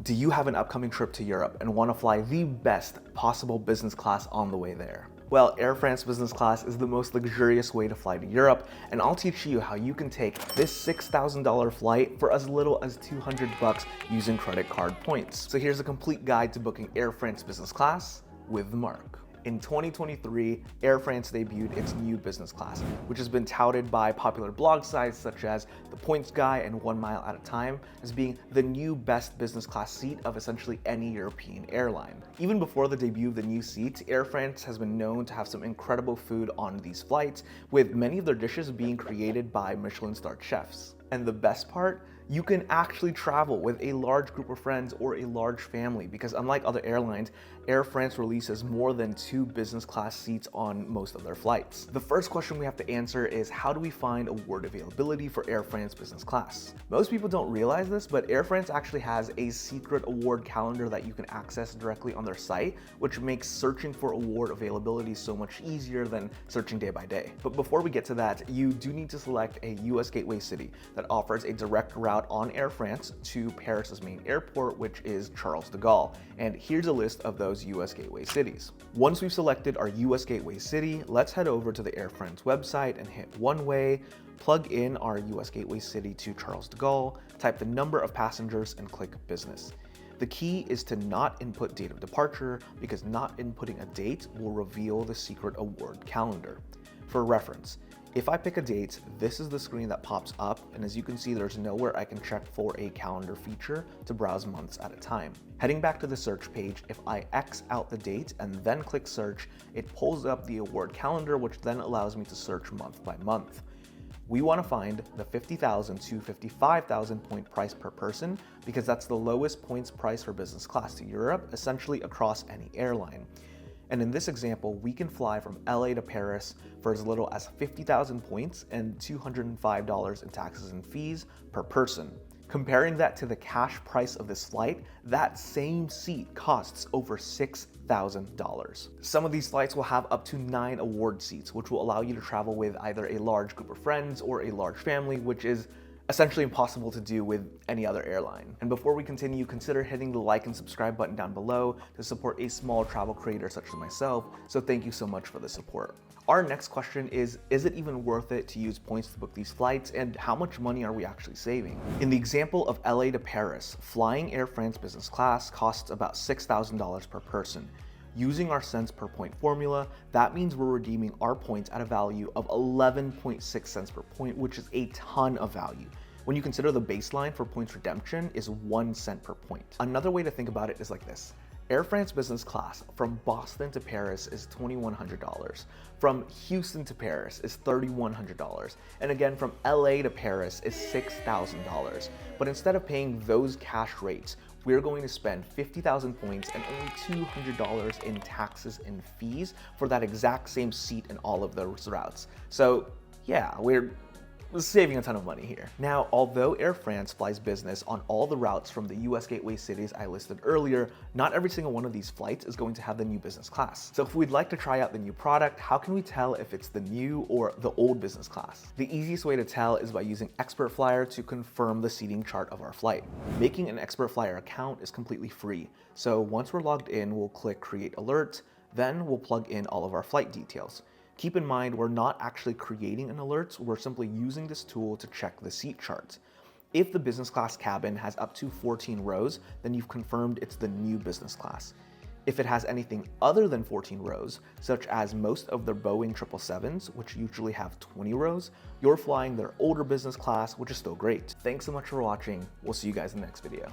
Do you have an upcoming trip to Europe and want to fly the best possible business class on the way there? Well, Air France Business Class is the most luxurious way to fly to Europe, and I'll teach you how you can take this $6,000 flight for as little as $200 using credit card points. So here's a complete guide to booking Air France Business Class with Mark. In 2023, Air France debuted its new business class, which has been touted by popular blog sites such as The Points Guy and 1 Mile at a Time as being the new best business class seat of essentially any European airline. Even before the debut of the new seats, Air France has been known to have some incredible food on these flights, with many of their dishes being created by Michelin-starred chefs. And the best part? You can actually travel with a large group of friends or a large family because unlike other airlines, Air France releases more than 2 business class seats on most of their flights. The first question we have to answer is, how do we find award availability for Air France Business Class? Most people don't realize this, but Air France actually has a secret award calendar that you can access directly on their site, which makes searching for award availability so much easier than searching day by day. But before we get to that, you do need to select a US gateway city that offers a direct route on Air France to Paris's main airport, which is Charles de Gaulle. And here's a list of those US gateway cities. Once we've selected our US gateway city, let's head over to the Air France website and hit one way, plug in our US gateway city to Charles de Gaulle, type the number of passengers and click business. The key is to not input date of departure because not inputting a date will reveal the secret award calendar. For reference, if I pick a date, this is the screen that pops up, and as you can see, there's nowhere I can check for a calendar feature to browse months at a time. Heading back to the search page, if I X out the date and then click search, it pulls up the award calendar, which then allows me to search month by month. We want to find the 50,000 to 55,000 point price per person because that's the lowest points price for business class to Europe, essentially across any airline. And in this example, we can fly from LA to Paris for as little as 50,000 points and $205 in taxes and fees per person. Comparing that to the cash price of this flight, that same seat costs over $6,000. Some of these flights will have up to 9 award seats, which will allow you to travel with either a large group of friends or a large family, which is essentially impossible to do with any other airline. And before we continue, consider hitting the like and subscribe button down below to support a small travel creator such as myself, so thank you so much for the support. Our next question is it even worth it to use points to book these flights, and how much money are we actually saving? In the example of LA to Paris, flying Air France Business Class costs about $6,000 per person. Using our cents per point formula, that means we're redeeming our points at a value of 11.6 cents per point, which is a ton of value. When you consider the baseline for points redemption is 1 cent per point. Another way to think about it is like this. Air France Business Class from Boston to Paris is $2,100. From Houston to Paris is $3,100. And again, from LA to Paris is $6,000. But instead of paying those cash rates, we're going to spend 50,000 points and only $200 in taxes and fees for that exact same seat in all of those routes. So yeah, we're saving a ton of money here. Now, although Air France flies business on all the routes from the US gateway cities I listed earlier, not every single one of these flights is going to have the new business class. So if we'd like to try out the new product, how can we tell if it's the new or the old business class? The easiest way to tell is by using Expert Flyer to confirm the seating chart of our flight. Making an Expert Flyer account is completely free. So once we're logged in, we'll click Create Alert, then we'll plug in all of our flight details. Keep in mind, we're not actually creating an alert, we're simply using this tool to check the seat chart. If the business class cabin has up to 14 rows, then you've confirmed it's the new business class. If it has anything other than 14 rows, such as most of the Boeing 777s, which usually have 20 rows, you're flying their older business class, which is still great. Thanks so much for watching. We'll see you guys in the next video.